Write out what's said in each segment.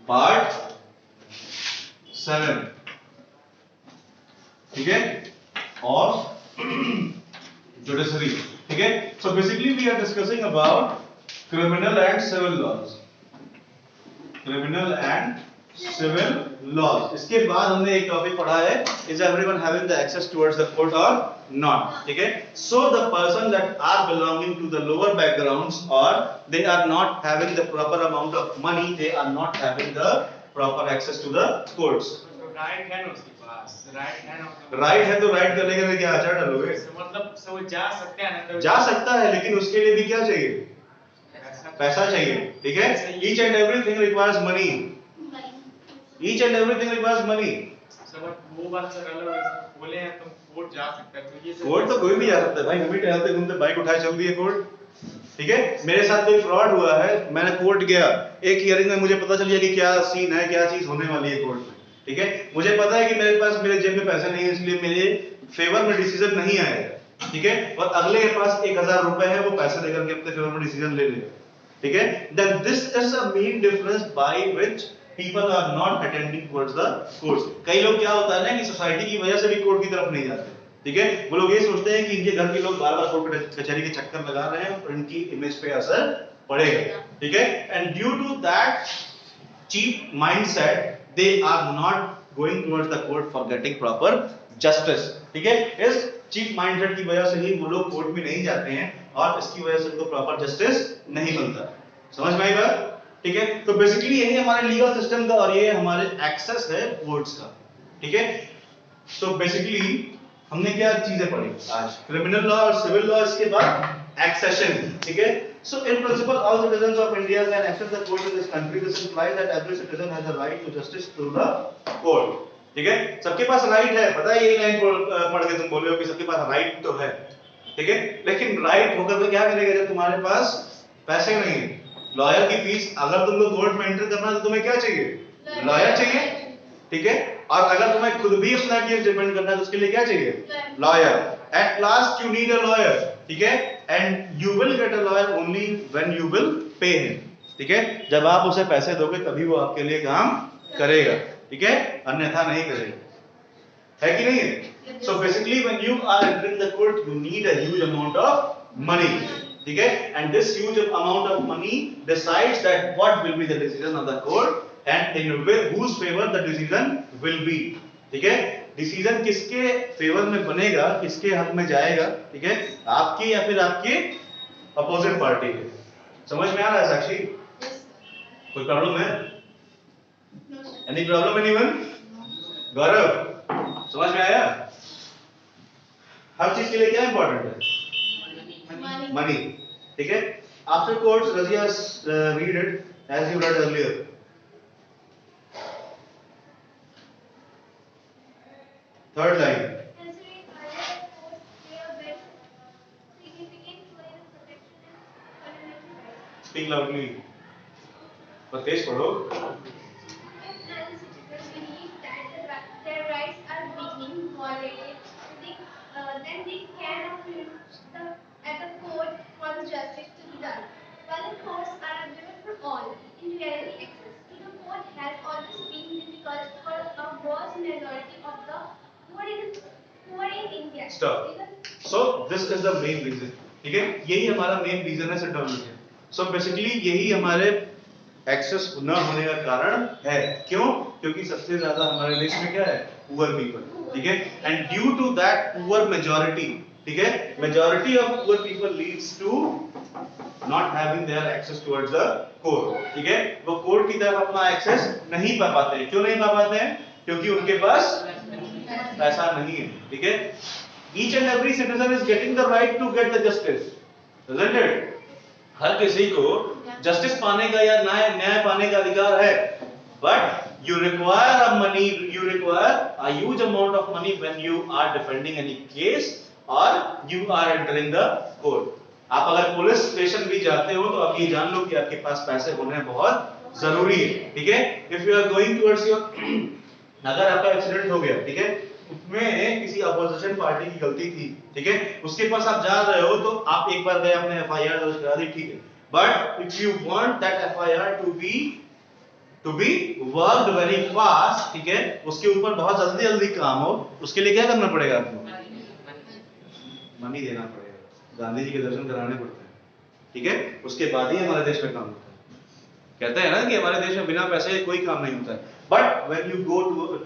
Part 7, ठीक है, of judiciary, ठीक है। So basically we are discussing about criminal and civil laws, criminal and civil laws. इसके बाद हमने एक टॉपिक पढ़ा है, is everyone having the access towards the court और नॉट, ठीक है। So the person that are belonging to the lower backgrounds और they are not having the proper amount of money, they are not having the proper access to the courts. Right है ना उसके पास, right है ना, right है तो right करने के लिए क्या आचार डालोगे? मतलब वो जा सकते हैं ना, जा सकता है, लेकिन उसके लिए भी क्या चाहिए? पैसा चाहिए, ठीक है। Each and everything requires money, each and everything requires money. सब वो बात सर अलग बोले हैं, तुम कोर्ट जा सकते हैं, तो ये कोर्ट तो कोई भी जा सकता है भाई, हम भी टहलते घूमते बाइक उठाए चल दिए कोर्ट, ठीक है। मेरे साथ कोई फ्रॉड हुआ है, मैंने कोर्ट गया, एक हियरिंग में मुझे पता चल गया कि क्या सीन है, क्या चीज होने वाली है कोर्ट में, ठीक है। मुझे पता है कि मेरे पास मेरे जेब में पैसे नहीं है, इसलिए मेरे फेवर में डिसीजन नहीं आएगा, ठीक है। और अगले के पास 1000 रुपए है, वो पैसे देकर के अपने फेवर में डिसीजन ले लेगा, ठीक है। Then this is a main difference by which people are not attending towards the courts। कई लोग क्या होता है ना कि सोसाइटी की वजह से भी कोर्ट की तरफ नहीं जाते, ठीक है। वो लोग ये सोचते हैं कि इनके घर के लोग बार-बार कोर्ट कचहरी के चक्कर लगा रहे हैं और इनकी इमेज पे असर पड़ेगा, ठीक है। And due to that cheap mindset they are not going towards the court for getting proper justice, ठीक है। इस चीप माइंडसेट की वजह से ही वो लोग कोर्ट में नहीं जाते हैं और इसकी वजह से उनको प्रॉपर जस्टिस नहीं मिलता। समझ में आई बात, ठीक है। तो बेसिकली यही हमारे लीगल सिस्टम का और ये हमारे एक्सेस है कोर्ट्स का, ठीक है। तो बेसिकली हमने क्या चीजें पढ़ी आज? क्रिमिनल लॉ और सिविल लॉ, इसके बाद एक्सेशन, ठीक है। So in principle all citizens of India can access the court in this country. This implies that every citizen has a right to justice through the court, ठीक है। सबके पास right है, पता है, यही लाइन पढ़ के तुम बोल रहे हो कि सबके पास राइट तो है, ठीक है। लेकिन राइट होकर तो क्या करेगा जब तुम्हारे पास पैसे नहीं है? लॉयर की फीस, अगर तुमको कोर्ट में एंटर करना है तो तुम्हें क्या चाहिए? लॉयर चाहिए, ठीक है। और अगर तुम्हें खुद भी अपना केस डिफेंड करना है तो उसके लिए क्या चाहिए? Lawyer. At last you need a lawyer, ठीक है। And you will get a lawyer only when you will pay him, ठीक है। जब आप उसे पैसे दोगे तभी वो आपके लिए काम करेगा, ठीक है, अन्यथा नहीं करेगा, है कि नहीं है? So basically when you are entering the court you need a huge amount of money, ठीक है। And this huge amount of money decides that what will be the decision of the court and in whose favor the decision will be, ठीक है। Decision किसके favour में बनेगा, किसके हक में जाएगा, ठीक है, आपकी या फिर आपकी अपोजिट पार्टी के। समझ में आ रहा है साक्षी? कोई प्रॉब्लम है? Any problem anyone? गौरव, समझ में आया? हर चीज के लिए क्या इंपॉर्टेंट है? मनी, ठीक है। After courts Razia read it as you read earlier. Third line. Speak loudly. पर तेज पढ़ो। Their rights are being violated, then they can approach at the court for the justice to be done. While the courts are available for all, in reality, access to the court has always been difficult for a vast majority of the poor in India. Stop. So this is the main reason, ठीक है। यही हमारा main reason है settlement. So basically यही हमारे access न होने का कारण है। क्यों? क्योंकि सबसे ज्यादा हमारे देश में क्या है? पुअर पीपल, ठीक है। And due to that poor majority, ठीक है, majority of poor people leads to not having their access towards the court, ठीक है। वो कोर्ट की तरफ अपना एक्सेस नहीं पा पाते हैं। क्यों नहीं पा पाते हैं? क्योंकि उनके पास पैसा नहीं है, ठीक है। Each and every citizen is getting the right to get the justice, isn't it? हर किसी को जस्टिस पाने का या न्याय पाने का अधिकार है, but you require a money, you require a huge amount of money when you are defending any case or you are entering the court. आप अगर पुलिस स्टेशन भी जाते हो तो आप ये जान लो कि आपके पास पैसे होने बहुत जरूरी है, ठीक है। If you are going towards your अगर आपका एक्सीडेंट हो गया, ठीक है, उसमें किसी अपोजिशन पार्टी की गलती थी, ठीक है, उसके पास आप जा रहे हो तो आप एक बार गए, आपने एफआईआर दर्ज करा दी, ठीक है। But if you want that FIR to be worked very fast, ठीक है, उसके ऊपर बहुत जल्दी जल्दी काम हो, उसके लिए क्या करना पड़ेगा आपको? मनी देना पड़ेगा, गांधी जी के दर्शन कराने पड़ते हैं, ठीक है, उसके बाद ही हमारे देश में काम होता है। कहते हैं ना कि हमारे देश में बिना पैसे कोई काम नहीं होता है। But when you go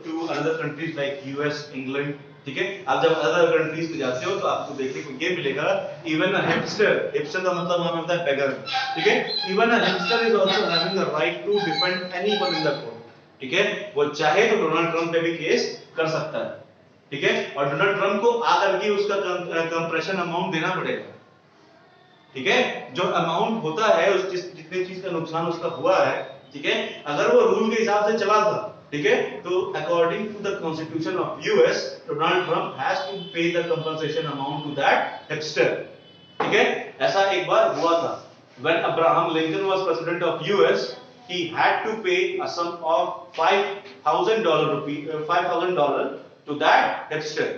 to other countries like US, England, ठीक है, आप जब अदर कंट्रीज में जाते हो तो आपको देखने को ये मिलेगा, इवन अ हिपस्टर का मतलब वहां पे होता है बेगर, ठीक है, even a hipster is also having the right to defend anyone in the court, ठीक है, वो चाहे तो डोनाल्ड ट्रंप पे भी केस कर सकता है, ठीक है, और डोनाल्ड ट्रंप को आकर के उसका कंप्रेशन अमाउंट देना पड़ेगा, ठीक है, जो अमाउंट होता है उस जितने चीज का नुकसान उसका हुआ है, ठीक है, अगर वो रूल के हिसाब से चला था, ठीक है, तो according to the constitution of US, Donald Trump has to pay the compensation amount to that hipster, ठीक है, ऐसा एक बार हुआ था, when Abraham Lincoln was president of US, he had to pay a sum of $5,000 to that hipster,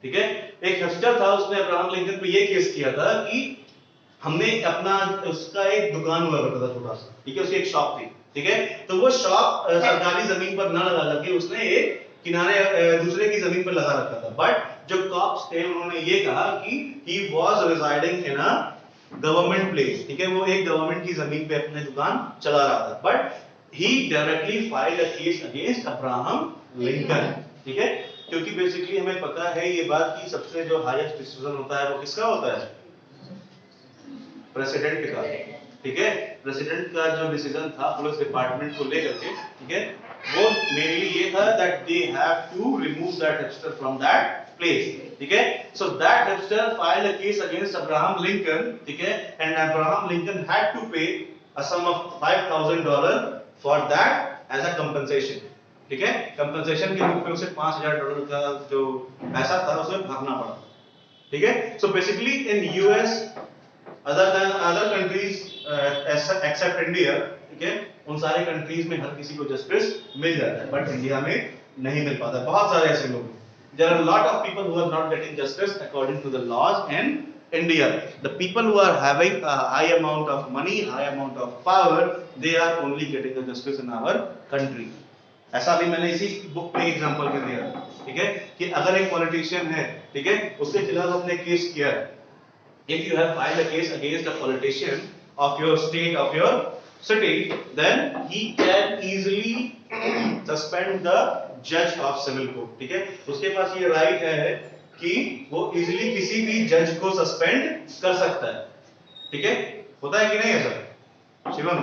ठीक है, एक हिपस्टर था, उसने अब्राहम लिंकन पे ये केस किया था कि हमने अपना, उसका एक दुकान हुआ करता था छोटा सा, ठीक है, उसकी एक शॉप थी, ठीक है, तो वो शॉप सरकारी जमीन पर ना लगा करके उसने एक किनारे दूसरे की जमीन पर लगा रखा था, बट जो कॉप्स थे उन्होंने ये कहा कि he was residing in a government place, ठीक है, वो एक गवर्नमेंट की जमीन पे अपनी दुकान चला रहा था, but he directly filed a case against Abraham Lincoln, ठीक है, क्योंकि बेसिकली हमें पता है ये बात कि सबसे जो हाईएस्ट डिसीजन होता है वो किसका होता है? प्रेसिडेंट का, ठीक है, प्रेसिडेंट का जो डिसीजन था पुलिस डिपार्टमेंट को लेकर के, ठीक है, वो मेनली ये था that they have to remove that hipster from that place, ठीक है, so that hipster filed a case against Abraham Lincoln, ठीक है, and Abraham Lincoln had to pay a sum of $5,000 for that as a compensation, ठीक है, compensation के रूप में उसे $5,000 का जो पैसा था उसे भरना पड़ा, ठीक है, so basically in US other countries except India, ठीक है, उन सारे कंट्रीज में हर किसी को जस्टिस मिल जाता है, बट इंडिया में नहीं मिल पाता, बहुत सारे ऐसे लोग, there are a lot of people who are not getting justice according to the laws in India. The people who are having a high amount of money, high amount of power, they are only getting the justice in our country. ऐसा भी मैंने इसी book में example में दिया, ठीक है, कि अगर एक पॉलिटिशियन है, ठीक है, उसके खिलाफ आपने केस किया, if you have filed a case against a politician of your state, of your city, then he can easily suspend the जज ऑफ सिविल कोर्ट, ठीक है, उसके पास ये राइट है कि वो इजीली किसी भी जज को सस्पेंड कर सकता है, ठीक है, होता है कि नहीं ऐसा शिवम?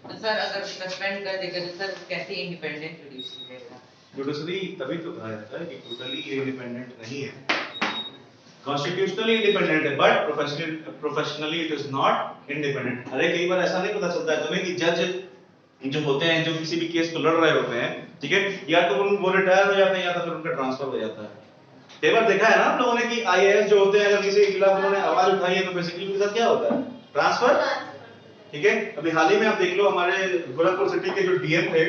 तो सर अगर सस्पेंड कर देगा तो सर कैसे इंडिपेंडेंट जुडिशरी रहेगा? जुडिशरी तभी तो कहा जाता है कि टोटली इंडिपेंडेंट नहीं है, कॉन्स्टिट्यूशनली इंडिपेंडेंट है, but professionally it is not independent. अरे कई बार ऐसा नहीं पता चलता है तुम्हें कि जज जो होते हैं, जो किसी भी केस को लड़ रहे होते हैं, ठीक है, या तो वो रिटायर हो जाते हैं या तो फिर उनका ट्रांसफर हो जाता है। कई बार देखा है ना आप लोगों ने कि आईएएस जो होते हैं अगर किसी के खिलाफ उन्होंने आवाज उठाई है तो बेसिकली उनके साथ क्या होता है? ट्रांसफर, ठीक है। अभी हाल ही में आप देख लो हमारे गोरखपुर सिटी के जो डीएम थे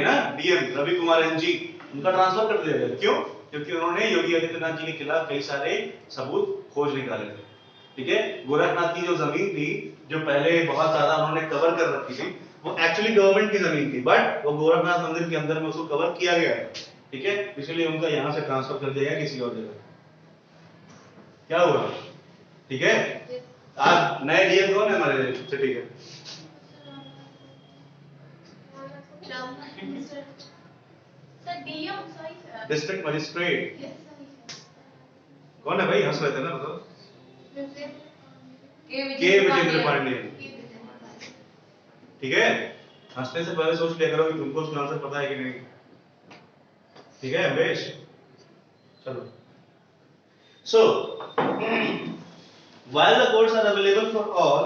ना, डीएम रवि कुमार एनजी, उनका ट्रांसफर कर दिया गया। क्यों? क्योंकि उन्होंने योगी आदित्यनाथ जी के खिलाफ कई सारे सबूत खोज निकाले थे, ठीक है। गोरखनाथ की जो जमीन थी जो पहले बहुत ज्यादा उन्होंने कवर कर रखी थी, वो एक्चुअली गवर्नमेंट की जमीन थी, बट वो गोरखनाथ मंदिर के अंदर में उसको कवर किया गया है, ठीक है, इसलिए उनका यहां से ट्रांसफर कर दिया गया किसी और जगह। क्या हुआ? ठीक है। आज नए डीएम कौन है हमारे सिटी के? डिस्ट्रिक्ट मजिस्ट्रेट कौन है भाई? हंस रहे थे ना, बताओ। के विजेंद्र पांडेय, ठीक है। हंसने से पहले सोच लिया करो कि तुमको उसका आंसर पता है कि नहीं, ठीक है अम्बेश? चलो। So, while the courts are available for all,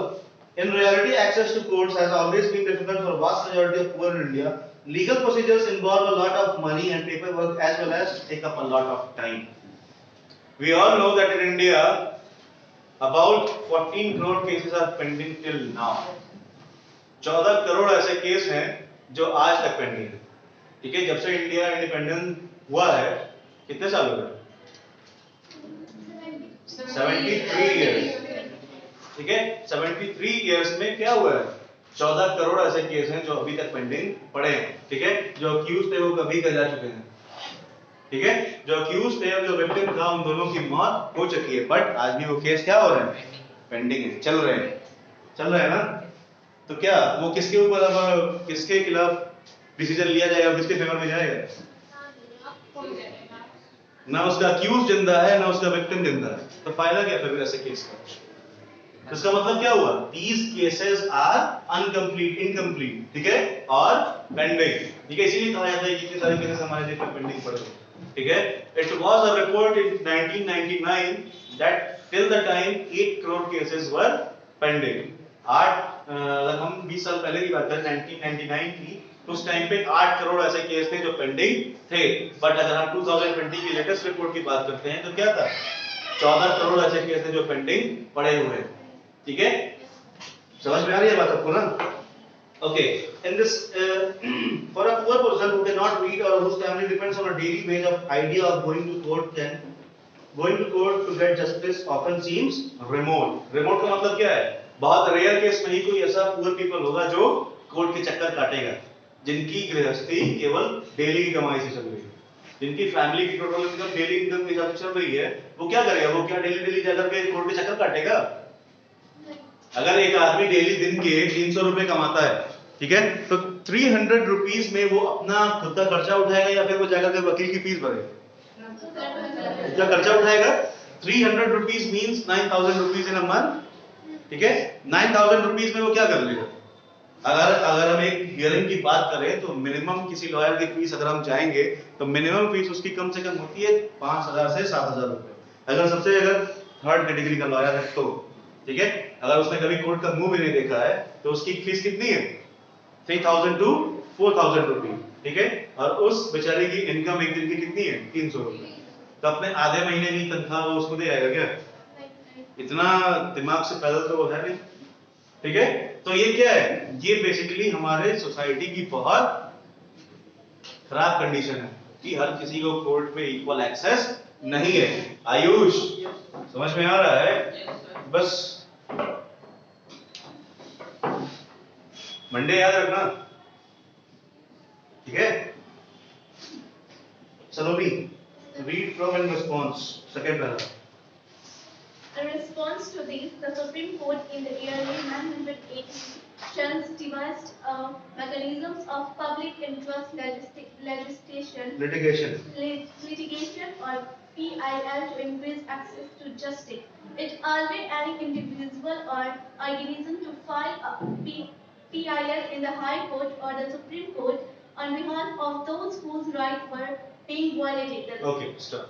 in reality access to courts has always been difficult for vast majority of poor in India. Legal procedures involve a lot of money and paperwork as well as take up a lot of time. We all know that in India about 14 crore cases are pending till now. 14 crore ऐसे case हैं जो आज तक pending है, ठीक है। जब से इंडिया इंडिपेंडेंट हुआ है, कितने साल हो गए? 73 इयर्स, ठीक है, 73 इयर्स में क्या हुआ है, 14 करोड़ ऐसे केस हैं जो अभी तक पेंडिंग पड़े हैं, ठीक है, जो अक्यूज थे वो कभी कर जा चुके हैं, ठीक है, जो अक्यूज थे और जो विक्टिम था उन दोनों की मौत हो चुकी है, बट आज भी वो केस क्या हो रहे हैं, पेंडिंग है, चल रहे हैं ना। तो क्या वो किसके ऊपर अब किसके खिलाफ डिसीजन लिया जाएगा, किसके फेवर में जाएगा, ना उसका अक्यूज जिंदा है ना उसका विक्टिम जिंदा है, तो फायदा क्या फिर ऐसे केस का। इसका मतलब क्या हुआ, these cases are incomplete, ठीक है, और पेंडिंग, ठीक है, इसीलिए कहा जाता है कि इतने सारे केसेस हमारे देश में पेंडिंग पड़े हुए, ठीक है। It was a report in 1999 that till the time 8 crore cases were pending. अगर हम 20 साल पहले की बात करें 1999 की, तो उस टाइम पे 8 करोड़ ऐसे केस थे जो पेंडिंग थे, बट अगर हम 2020 की लेटेस्ट रिपोर्ट की बात करते हैं तो क्या था, 14 करोड़ ऐसे केस थे जो पेंडिंग पड़े हुए हैं, ठीक है, समझ में आ रही है बात आपको ना। Okay, in this for a poor person who cannot read or whose family depends on a daily wage, of idea of going to court to get justice often seems remote. Remote का मतलब क्या है, बहुत rare case में ही कोई ऐसा poor people होगा जो कोर्ट के चक्कर काटेगा, जिनकी गृहस्थी केवल डेली की कमाई से चल रही है, जिनकी फैमिली की टोटल इनकम डेली इनकम के हिसाब से चल रही है, वो क्या करेगा, वो क्या डेली जाकर के कोर्ट के चक्कर काटेगा। अगर एक आदमी डेली दिन के 300 रुपए कमाता है, ठीक है, तो 300 रुपीज में वो अपना खुद का खर्चा उठाएगा या फिर वो जाकर के वकील की फीस भरेगा, क्या खर्चा उठाएगा। 300 rupees means 9000 rupees in a month, ठीक है, 9000 रुपीज में वो क्या कर लेगा। अगर हम एक हियरिंग की बात करें तो मिनिमम किसी लॉयर की फीस अगर हम जाएंगे तो मिनिमम फीस उसकी कम से कम होती है 5000 से 7000 रुपए, अगर थर्ड कैटेगरी का लॉयर है तो, ठीक है, अगर उसने कभी कोर्ट का मुंह भी नहीं देखा है तो उसकी फीस कितनी है, 3000 to 4000 रुपीज, ठीक है, और उस बेचारे की इनकम एक दिन की कितनी है, 300 रुपए, तो अपने आधे महीने की तनख्वाह वो उसको दे आएगा क्या, इतना दिमाग से पैदल तो वो है नहीं, ठीक है। तो ये क्या है, ये बेसिकली हमारे सोसाइटी की बहुत खराब कंडीशन है कि हर किसी को कोर्ट में इक्वल एक्सेस नहीं है। आयुष समझ में आ रहा है, बस मंडे याद रखना, ठीक है। Saloni, read from and response, second para. In response to this, the Supreme Court in the year 1980 devised mechanisms of public interest litigation or PIL to increase access to justice. It allowed any individual or organism to file a PIL in the High Court or the Supreme Court on behalf of those whose rights were being violated. Okay, stop.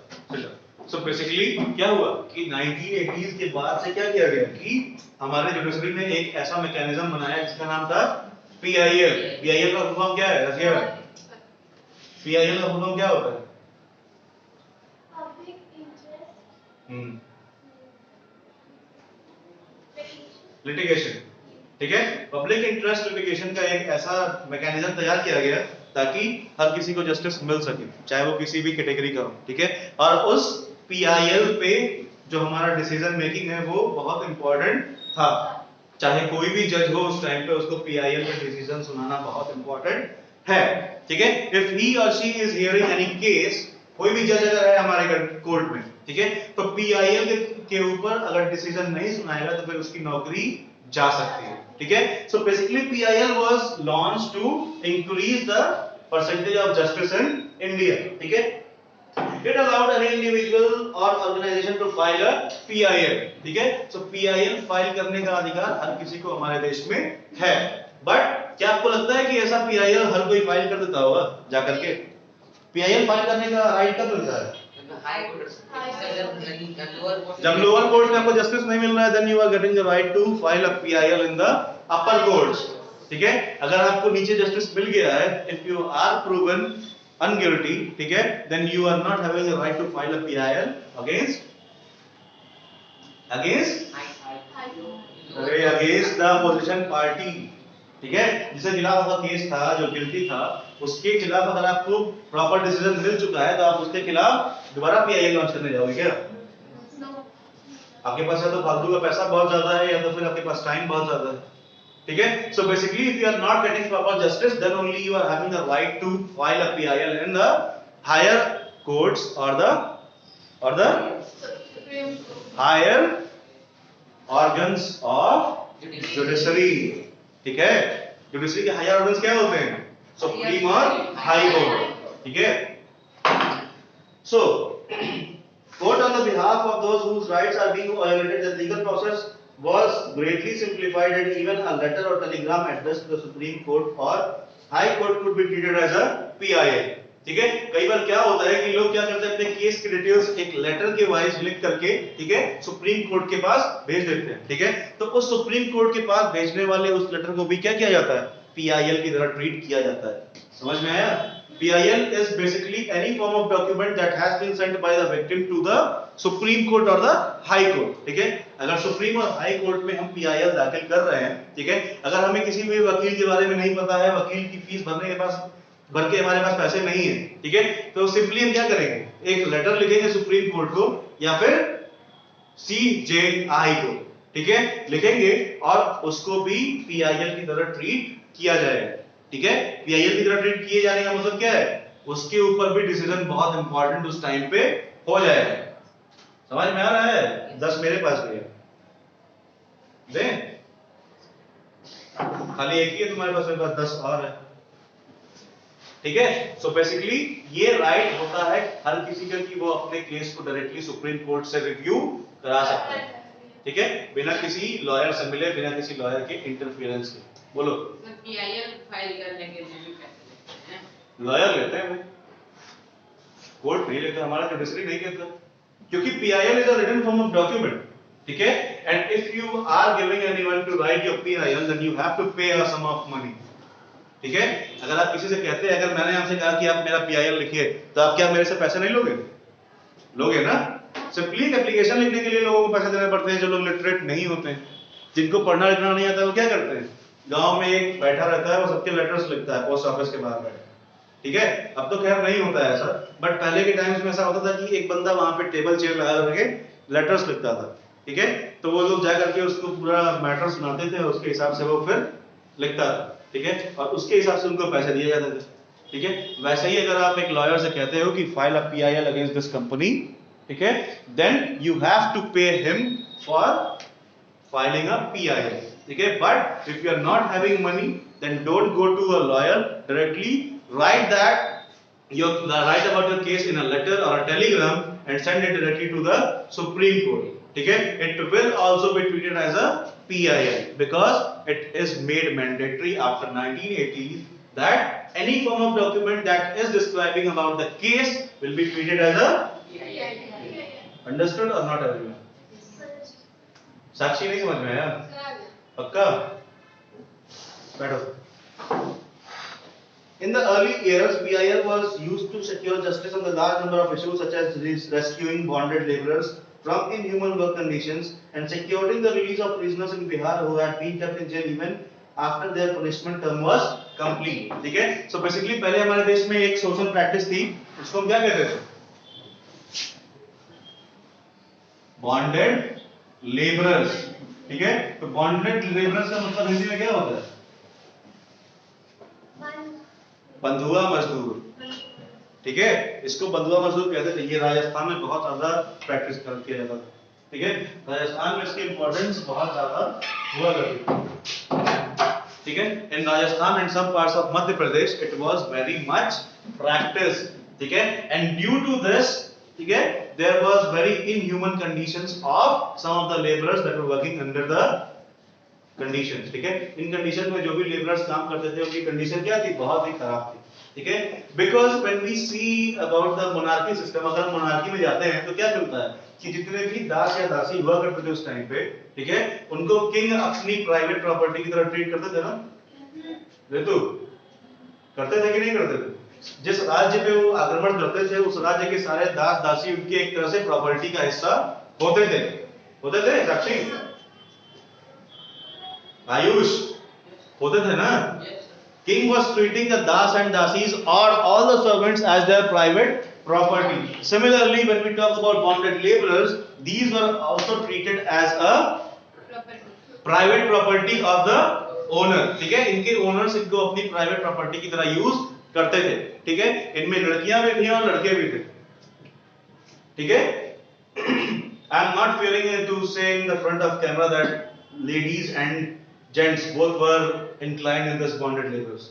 So basically क्या हुआ कि 1980s के बाद से क्या किया गया कि हमारे जुडिशरी ने एक ऐसा मैकेनिज्म बनाया जिसका नाम था PIL। PIL का फुल फॉर्म क्या है, रसिया? PIL का फुल फॉर्म क्या होता है? Public interest लिटिगेशन, ठीक है, पब्लिक इंटरेस्ट लिटिगेशन का एक ऐसा मैकेनिज्म तैयार किया गया ताकि हर किसी को जस्टिस मिल सके, चाहे वो किसी भी कैटेगरी का हो, ठीक है। और उस PIL पे जो हमारा डिसीजन मेकिंग है वो बहुत इंपॉर्टेंट था, चाहे कोई भी जज हो उस टाइम पे उसको PIL पे डिसीजन सुनाना बहुत इंपॉर्टेंट है, ठीक है। इफ ही और she is hearing any case, कोई भी जज अगर है हमारे कोर्ट में, ठीक है, तो PIL के ऊपर अगर डिसीजन नहीं सुनाएगा तो फिर उसकी नौकरी जा सकती है, ठीक है। So basically PIL was launched to increase the percentage of justice in India, ठीक है। It allowed any individual or organization to file a PIL, ठीक है। सो PIL फाइल करने का अधिकार हर किसी को हमारे देश में है, बट क्या आपको लगता है कि ऐसा PIL हर कोई फाइल कर देता होगा जाकर के? PIL फाइल करने का राइट कब मिलता है? जब लोअर कोर्ट में आपको जस्टिस नहीं मिल रहा है, then you are getting the right to file a PIL in the upper courts, ठीक है। अगर आपको नीचे जस्टिस मिल गया है, if you are proven unguilty, ठीक है, then you are not having the right to file a PIL against the opposition party, ठीक है। जिसके खिलाफ आपका केस था, जो गिल्टी था, उसके खिलाफ अगर आपको प्रॉपर डिसीजन मिल चुका है तो आप उसके खिलाफ दोबारा PIL लॉन्च करने जाओगे क्या? आपके पास या तो फालतू का पैसा बहुत ज्यादा है या तो फिर आपके पास टाइम बहुत ज्यादा है, ठीक है। So basically if you are not getting proper justice then only you are having the right to file a PIL in the higher courts और the higher organs of judiciary, ठीक है। जुडिशरी के higher organs क्या होते हैं? Supreme और high court, ठीक है। सो court on the behalf of those whose rights are being violated, the legal process was greatly simplified and even a letter or telegram addressed to the Supreme Court or High Court could be treated as a PIL, ठीक है। कई बार क्या होता है कि लोग क्या करते हैं, अपने केस की डिटेल्स एक लेटर के वाइज लिख करके, ठीक है, सुप्रीम कोर्ट के पास भेज देते हैं, ठीक है। तो उस सुप्रीम कोर्ट के पास भेजने वाले उस लेटर को भी क्या किया जाता है? PIL की तरह ट्रीट किया जाता है। समझ में आया? PIL is basically any form of document that has been sent by the victim to the Supreme Court or the High Court, ठीक है। अगर सुप्रीम और हाई कोर्ट में हम PIL दाखिल कर रहे हैं, ठीक है, अगर हमें किसी भी वकील के बारे में नहीं पता है, वकील की फीस भर के हमारे पास पैसे नहीं है, ठीक है, तो सिंपली हम क्या करेंगे, एक लेटर लिखेंगे सुप्रीम कोर्ट को या फिर CJI को, ठीक है, लिखेंगे और उसको भी PIL की तरह ट्रीट किया जाएगा, ठीक है। PIL की तरह ट्रीट किए जाने का मतलब क्या है? उसके ऊपर भी डिसीजन बहुत इंपॉर्टेंट उस टाइम पे हो जाएगा। समझ में आ रहा है? 10 मेरे पास भी है, दे खाली एक ही है तुम्हारे पास, मेरे पास 10 और है, ठीक है। सो बेसिकली ये राइट होता है हर किसी का कि वो अपने केस को डायरेक्टली सुप्रीम कोर्ट से रिव्यू करा सकता है, ठीक है, बिना किसी लॉयर से मिले, बिना किसी लॉयर के इंटरफेरेंस के। बोलो। PIL फाइल करने के लिए भी पैसे लेते हैं? लॉयर लेते हैं, कोर्ट नहीं लेता, हमारा जुडिशरी नहीं कहता, क्योंकि PIL is a written form of document, ठीक है। And if you are giving anyone to write your PIL then you have to pay a some of money, ठीक है। अगर आप किसी से कहते हैं, अगर मैंने आपसे कहा कि आप मेरा PIL लिखिए, तो आप क्या मेरे से पैसे नहीं लोगे? लोगे ना। सिंपली एप्लीकेशन लिखने के लिए लोगों को पैसे देने पड़ते हैं, जो लोग लिटरेट नहीं होते हैं, जिनको पढ़ना लिखना नहीं आता, वो क्या करते हैं, गांव में एक बैठा रहता है, वो सबके लेटर्स लिखता है पोस्ट ऑफिस के बाहर बैठ, ठीक है। अब तो खैर नहीं होता है ऐसा, बट पहले के टाइम्स में ऐसा होता था कि एक बंदा वहां पे टेबल चेयर लगा करके लेटर्स लिखता था, ठीक है। तो वो लोग जा करके उसको पूरा मैटर सुनाते थे, उसके हिसाब से वो फिर लिखता था, ठीक है, और उसके हिसाब से उनको पैसे दिए जाते थे, ठीक है। वैसे ही अगर आप एक लॉयर से कहते हो कि file a PIL against this company, ठीक है, then you have to pay him for filing a PIL, ठीक है। But if you are not having money then don't go to a lawyer, directly write write about your case in a letter or a telegram and send it directly to the Supreme Court, ठीक है। It will also be treated as a PIL because it is made mandatory after 1980 that any form of document that is describing about the case will be treated as a understood or not everyone? साक्षी नहीं समझ में आया? पक्का? बैठो। In the early years, PIL was used to secure justice on the large number of issues such as rescuing bonded laborers from inhuman work conditions and securing the release of prisoners in Bihar who had been kept in jail even after their punishment term was complete, ठीक है। So basically पहले हमारे देश में एक social practice थी, उसको हम क्या कहते थे? बॉन्डेड लेबरर्स, ठीक है। तो बॉन्डेड लेबरर्स का मतलब हिंदी में क्या होता है? बंधुआ मजदूर, ठीक है, इसको बंधुआ मजदूर कहते थे। ये राजस्थान में बहुत ज्यादा प्रैक्टिस किया जाता था, ठीक है। राजस्थान में इसकी इंपॉर्टेंस बहुत ज्यादा हुआ करती थी, ठीक है। In Rajasthan and some parts of Madhya Pradesh it was very much practice, ठीक है। एंड ड्यू टू दिस, ठीक है, there was very inhuman conditions of some of the labourers that were working under the conditions, ठीक है। इन कंडीशन में जो भी labourers काम करते थे उनकी कंडीशन क्या थी? बहुत ही खराब थी, ठीक है। Because when we see about the monarchy system, अगर हम मोनार्की में जाते हैं तो क्या मिलता है कि जितने भी दास या दासी हुआ करते थे उस टाइम पे, ठीक है, उनको किंग अपनी प्राइवेट प्रॉपर्टी की तरह ट्रीट करते थे ना? रेतु करते थे कि नहीं करते थे? जिस राज्य पे वो आक्रमण करते थे उस राज्य के सारे दास दासी उनके एक तरह से प्रॉपर्टी का हिस्सा होते थे साक्षी, आयुष, होते थे ना? King was treating the das and dasis or all the servants as their private property. Similarly, when we talk about bonded laborers, these were also treated as a private property of the owner. ठीक है, इनके owners इनको अपनी private property की तरह use करते थे. ठीक है, इनमें लड़कियां भी थी और लड़के भी थे. ठीक है, I am not fearing to say in the front of camera that ladies and gents both were inclined in this bonded laborers.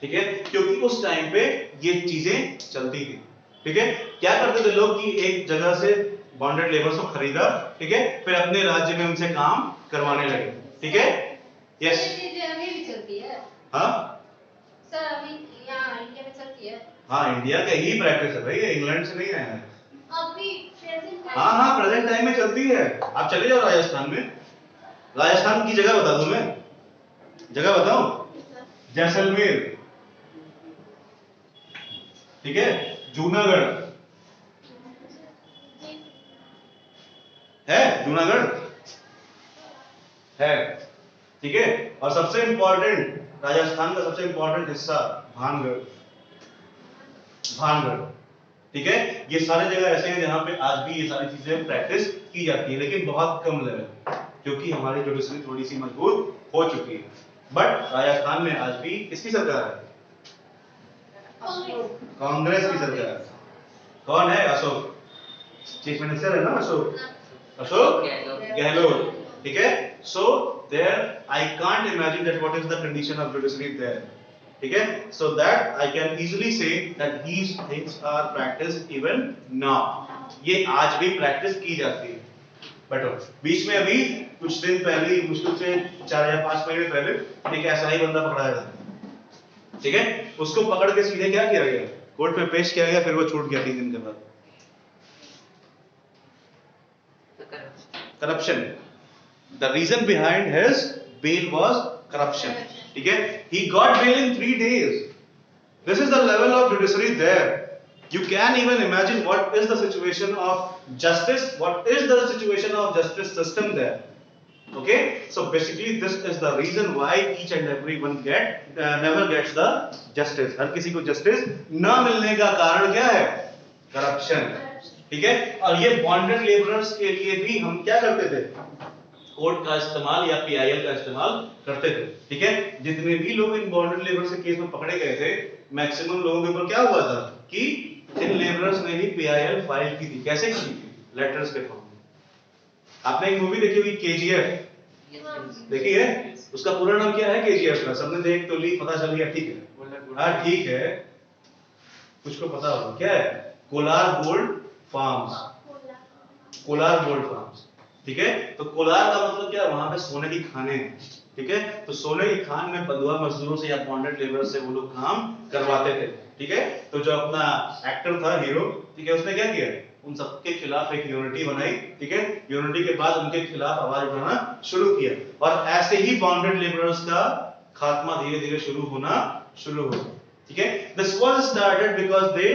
ठीक है, क्योंकि उस टाइम पे ये चीजें चलती थी. ठीक है, क्या करते थे लोग कि एक जगह से बॉन्डेड लेबर्स को खरीदा. ठीक है, फिर अपने राज्य में उनसे काम करवाने लगे. ठीक है, यस. अभी भी चलती है. हाँ सर, अभी यहाँ इंडिया में चलती है. हाँ, इंडिया का ही प्रैक्टिस है भाई, ये इंग्लैंड से नहीं आया है. अभी प्रेजेंट टाइम. हाँ हाँ, प्रेजेंट टाइम में चलती है. आप चले जाओ राजस्थान में. राजस्थान की जगह बता दूं मैं, जगह बताऊं? जैसलमेर. ठीक है, जूनागढ़ है, जूनागढ़ है. ठीक है, और सबसे इंपॉर्टेंट राजस्थान का सबसे इंपॉर्टेंट हिस्सा भानगढ़. भानगढ़. ठीक है, ये सारे जगह ऐसे हैं जहां पे आज भी ये सारी चीजें प्रैक्टिस की जाती है, लेकिन बहुत कम लेवल, क्योंकि हमारी जुडिशरी थोड़ी सी मजबूत हो चुकी है. बट राजस्थान में आज भी किसकी सरकार है? कांग्रेस की सरकार. कौन है? अशोक. चीफ मिनिस्टर है ना अशोक. अशोक गहलोत. ठीक है, so there I can't imagine that what is the condition of judiciary there. ठीक है, so that I can easily say that these things are practised even now. ये आज भी प्रैक्टिस की जाती है. बट बीच में अभी कुछ दिन पहले, मुश्किल से 4 या 5 महीने पहले एक ऐसा ही बंदा पकड़ाया था. ठीक है, उसको पकड़ के सीधे क्या किया गया? कोर्ट में पेश किया गया, फिर वो छूट गया 3 दिन के बाद. Corruption. The reason behind his bail was corruption. ठीक है, he got bail in 3 days. This is the level of judiciary there. You can even imagine what is the situation of justice, what is the situation of justice system there. Okay, so basically this is the reason why each and everyone never gets the justice. हर किसी को justice ना मिलने का कारण क्या है? Corruption. ठीक है, और ये bonded laborers के लिए भी हम क्या करते थे? कोर्ट का इस्तेमाल या पीआईएल का इस्तेमाल करते थे. ठीक है, जितने भी लोग इन बॉन्डेड लेबर से केस में पकड़े गए थे, मैक्सिमम लोगों के ऊपर क्या हुआ था कि इन लेबरर्स ने ही पीआईएल फाइल की थी. कैसे की थी? लेटर्स के फॉर्म में. आपने एक मूवी देखी होगी केजीएफ, देखी है? उसका पूरा नाम क्या है केजीएफ का? सबने देख तो ली, पता चल गया. ठीक है, हाँ ठीक है, कुछ को पता होगा. क्या है? Kolar gold farms. Kolar gold farms. ठीक है, तो कोलार का मतलब क्या? वहां पे सोने की खानें हैं. ठीक है, तो सोने की खान में बंधुआ मजदूरों से या बॉन्डेड लेबर से वो लोग काम करवाते थे. ठीक है, तो जो अपना एक्टर था हीरो, ठीक है, उसने क्या किया? उन सबके खिलाफ एक यूनिटी बनाई. ठीक है, यूनिटी के बाद उनके खिलाफ आवाज उठाना शुरू किया, और ऐसे ही बॉन्डेड लेबरर्स का खात्मा धीरे धीरे शुरू हो. ठीक है, this was started because they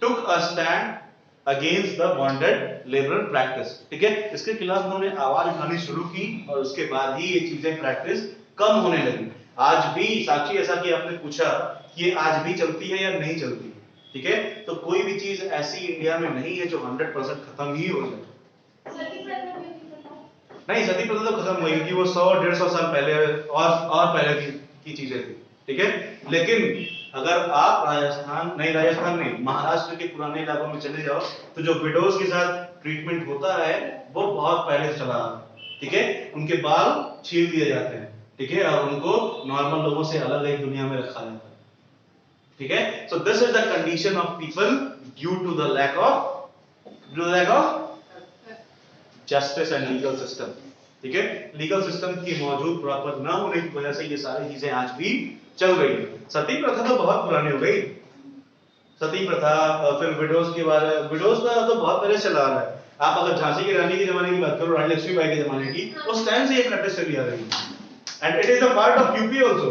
took a stand against the bonded labour practice. ठीक है, इसके खिलाफ उन्होंने आवाज उठानी शुरू की, और उसके बाद ही ये चीजें प्रैक्टिस कम होने लगी. आज भी साक्षी, ऐसा कि आपने पूछा कि ये आज भी चलती है या नहीं चलती. ठीक है, तो कोई भी चीज ऐसी इंडिया में नहीं है जो 100% खत्म ही हो जाए. नहीं, सती प्रथा तो खत्म हुई, क्योंकि वो 100-150 साल पहले और पहले की चीजें थी. ठीक है, लेकिन अगर आप राजस्थान नहीं, महाराष्ट्र के पुराने इलाकों में चले जाओ, तो जो विडोज के साथ ट्रीटमेंट होता है वो बहुत पहले से चला आ रहा है. ठीक है, उनके बाल छील दिए जाते हैं. ठीक है, और उनको नॉर्मल लोगों से अलग एक दुनिया में रखा जाता है. ठीक है, so this is the condition of people due to the lack of justice and legal system. ठीक है, लीगल सिस्टम की मौजूद प्रॉपर ना होने की वजह से ये सारी चीजें आज भी चल रही है. सती प्रथा तो बहुत पुरानी हो गई. सती प्रथा, फिर विडोज के बारे, विडोज का तो बहुत पहले चला आ रहा है. आप अगर झांसी की रानी के जमाने की बात करो, रानी लक्ष्मीबाई के जमाने की, उस टाइम से ये प्रैक्टिस चली आ रही है. And it is a part of UP also.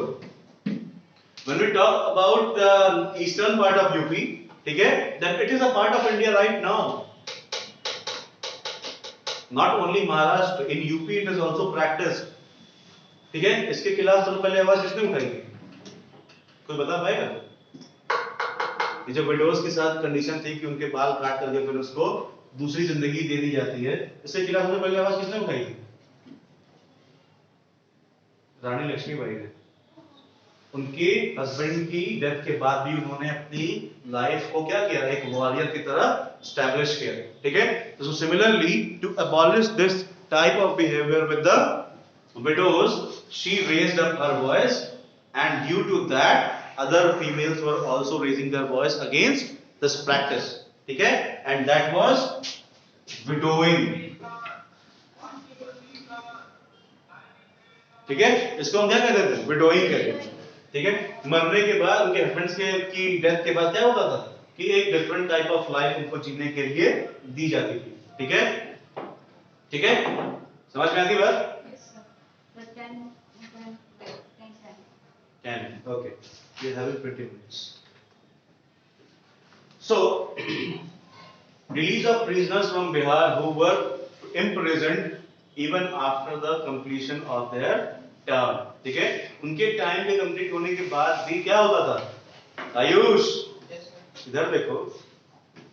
When we talk about the eastern part of UP, ठीक है, that it is a part of India right now. Not only Maharashtra, in UP it is also practiced. ठीक है, इसके खिलाफ सबसे पहले आवाज किसने उठाई? कोई बता पाएगा? ये जो विडोज के साथ कंडीशन थी कि उनके बाल काट करके फिर उसको दूसरी जिंदगी दे दी जाती है, इसके खिलाफ सबसे पहले आवाज किसने उठाई थी? रानी लक्ष्मीबाई ने। उनके हस्बैंड की डेथ के बाद भी उन्होंने अपनी लाइफ को क्या किया, एक वॉरियर की तरह स्टैब्लिश किया, ठीक है। तो similarly to abolish this type of behaviour with the widows, she raised up her voice and due to that other females were also raising their voice against this practice, ठीक है, and that was विडोइंग, ठीक है। इसको हम क्या कहते थे? विडोइंग कहते हैं, ठीक है। मरने के बाद उनके हस्बैंड्स के की डेथ के बाद क्या होता था कि एक डिफरेंट टाइप ऑफ लाइफ उनको जीने के लिए दी जाती थी, ठीक है, ठीक है, समझ में आती बात? But then, then, 10, okay, we have 20 minutes. So release of prisoners from Bihar who were imprisoned even after the completion of their term, ठीक है। उनके टाइम के कंप्लीट होने के बाद भी क्या होता था? आयुष इधर देखो,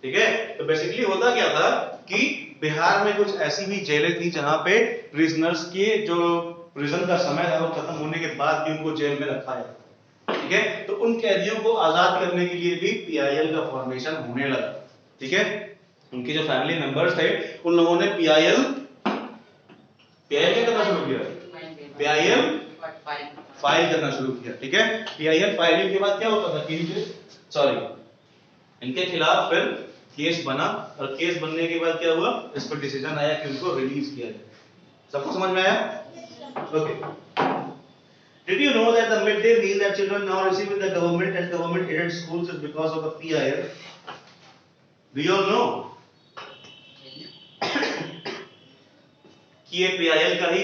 ठीक है। तो बेसिकली होता क्या था कि बिहार में कुछ ऐसी भी जेलें थी जहां पे प्रिजनर्स के जो प्रिजन का समय था वो खत्म होने के बाद भी उनको जेल में रखा जाता था, ठीक है। तो उन कैदियों को आजाद करने के लिए भी पीआईएल का फॉर्मेशन होने लगा, ठीक है। उनके जो फैमिली मेंबर्स थे उन लोगों ने पीआईएल क्या करना शुरू किया? पीआईएल फाइल करना शुरू किया, ठीक है। पीआईएल फाइलिंग के बाद क्या होता था कि इनके खिलाफ फिर केस बना, और केस बनने के बाद क्या हुआ, इस पर डिसीजन आया कि उनको रिलीज किया जाए। सबको समझ में आया? Okay. Did you know that the midday meal that children now receive in the government and government aided schools is because of the PIL? Do you all know? कि ये पीआईएल का ही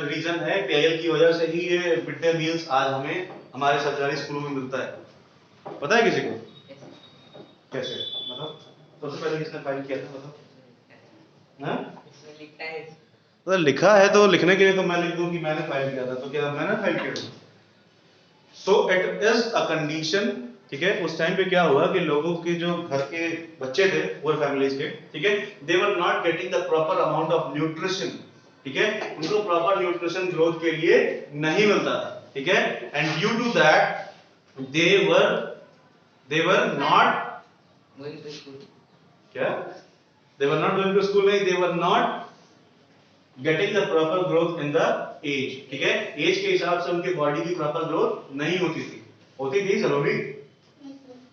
रीजन है, पीआईएल की वजह से ही ये mid day meals आज हमें हमारे सरकारी स्कूलों में मिलता है। पता है किसी को? कैसे मतलब? सबसे पहले किसने फाइल किया था बताओ? हाँ? इसमें लिखा है। तो लिखा है तो लिखने के लिए तो मैं लिख दूं कि मैंने फाइल किया था, तो क्या मैंने फाइल किया था? So it is a condition, ठीक है। उस टाइम पे क्या हुआ कि लोगों के जो घर के बच्चे थे पुअर फैमिलीज के, ठीक है, they were not getting the proper amount of nutrition, ठीक है, उनको प्रॉपर न्यूट्रिशन ग्रोथ के लिए नहीं मिलता था, ठीक है। And due to that they were not going to school. क्या? They were not going to school, नहीं, they were not getting the proper growth in the age, ठीक है। एज के हिसाब से उनकी बॉडी की प्रॉपर ग्रोथ नहीं होती थी जरूरी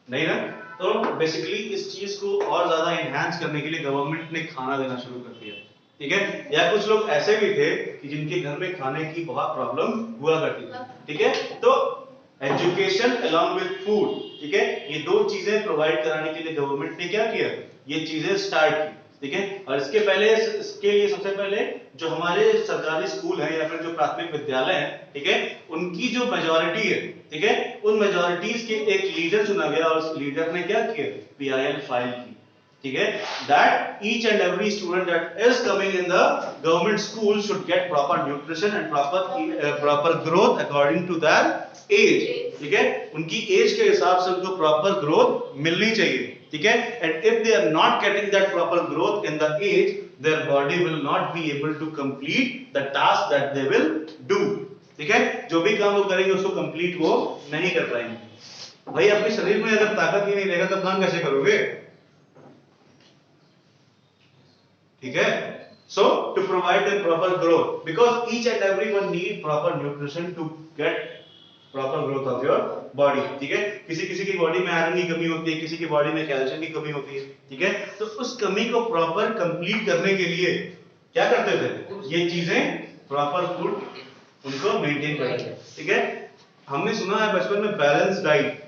नहीं ना। तो बेसिकली इस चीज को और ज्यादा एनहांस करने के लिए गवर्नमेंट ने खाना देना शुरू कर दिया, ठीक है। या कुछ लोग ऐसे भी थे कि जिनके घर में खाने की बहुत प्रॉब्लम हुआ करती थी, ठीक है। तो एजुकेशन अलोंग विद फूड, ठीक है, ये दो चीजें प्रोवाइड कराने के लिए गवर्नमेंट ने क्या किया, ये चीजें स्टार्ट की, ठीक है। और इसके लिए सबसे पहले जो हमारे सरकारी स्कूल हैं या फिर जो प्राथमिक विद्यालय हैं, ठीक है, उनकी जो मेजॉरिटी है, ठीक है, उन मेजॉरिटीज के एक लीडर चुना गया और उस लीडर ने क्या किया, पीआईएल फाइल की, ठीक है, that each and every student that is coming in the government school should get proper nutrition and proper growth according to their age, ठीक है। उनकी एज के हिसाब से उनको प्रॉपर ग्रोथ मिलनी चाहिए, ठीक है। And if they are not getting that proper growth in the age, their body will not be able to complete the task that they will do, ठीक है। जो भी काम वो करेंगे उसको कंप्लीट वो नहीं कर पाएंगे। भाई आपके शरीर में अगर ताकत ही नहीं रहेगा तब काम कैसे करोगे, ठीक है। So to provide them proper growth, because each and everyone need proper nutrition to get proper growth of your body, ठीक है। किसी की बॉडी में आयरन की कमी होती है, किसी की बॉडी में कैल्शियम की कमी होती है, ठीक है। तो उस कमी को प्रॉपर कंप्लीट करने के लिए क्या करते थे, ये चीजें प्रॉपर फूड उनको मेंटेन करते थे, ठीक है। हमने सुना है बचपन में बैलेंस डाइट,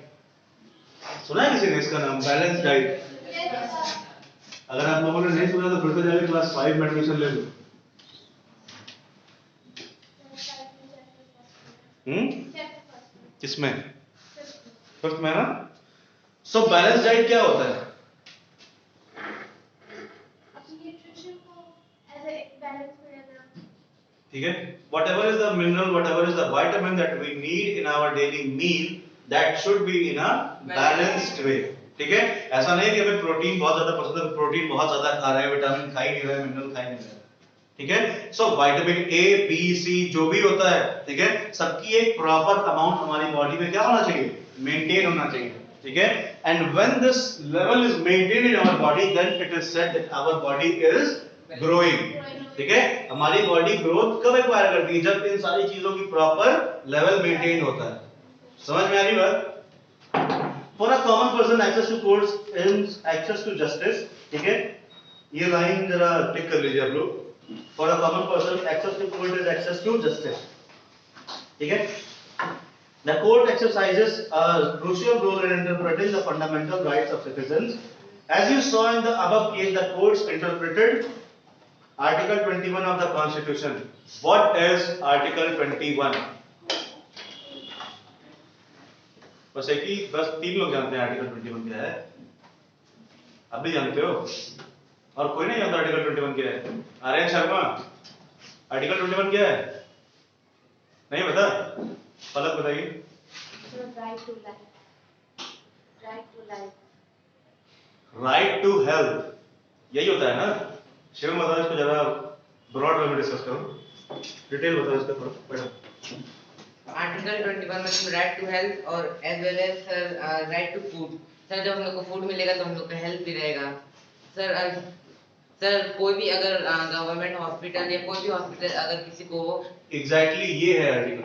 सुना है किसी ने इसका नाम, बैलेंस डाइट? अगर आप लोगों ने नहीं सुना तो फिर से जाके क्लास 5 में एडमिशन ले लो। किसमें? फिफ्थ में ना। सो बैलेंस डाइट क्या होता है? ठीक है, whatever is the mineral, whatever is the vitamin that we need in our daily meal, that should be in a balanced way, ठीक है। ऐसा नहीं कि हमें प्रोटीन बहुत ज्यादा पसंद है, प्रोटीन बहुत ज्यादा खा रहे हैं, विटामिन खा ही नहीं रहे, मिनरल खा ही नहीं रहे, ठीक है। सो विटामिन ए, बी, सी जो भी होता है, ठीक है, सबकी एक प्रॉपर अमाउंट हमारी बॉडी में क्या होना चाहिए, मेंटेन होना चाहिए, ठीक है। And when this level is maintained in our body, then it is said that our body is growing, ठीक है। हमारी बॉडी ग्रोथ कब एक्वायर करती है, जब इन सारी चीजों की प्रॉपर लेवल मेंटेन होता है। समझ में आ रही बात? For a common person, access to courts is access to justice, ठीक है। ये लाइन जरा टिक कर लीजिए आप लोग। For a common person, access to court is access to justice, ठीक है। The court exercises a crucial role in interpreting the fundamental rights of citizens. As you saw in the above case, the courts interpreted Article 21 of the Constitution. What is Article 21? बस एक ही, बस 3 लोग जानते हैं article 21 क्या है। आप भी जानते हो और कोई नहीं जानता आर्टिकल 21 क्या है? आर्यन शर्मा, आर्टिकल 21 क्या है? नहीं पता? पलक बताइए। Right to life. Right to life. Right to health, यही होता है ना? शिव बताओ इसको जरा ब्रॉड वे में डिस्कस करो, डिटेल बताओ इसका थोड़ा मैडम। आर्टिकल 21 में राइट टू हेल्थ और as well as sir right to food. Sir जब हम लोग को फूड मिलेगा तो हम लोग का हेल्थ भी रहेगा। सर कोई भी अगर गवर्नमेंट हॉस्पिटल या कोई भी हॉस्पिटल अगर किसी को एग्जैक्टली ये है आर्टिकल,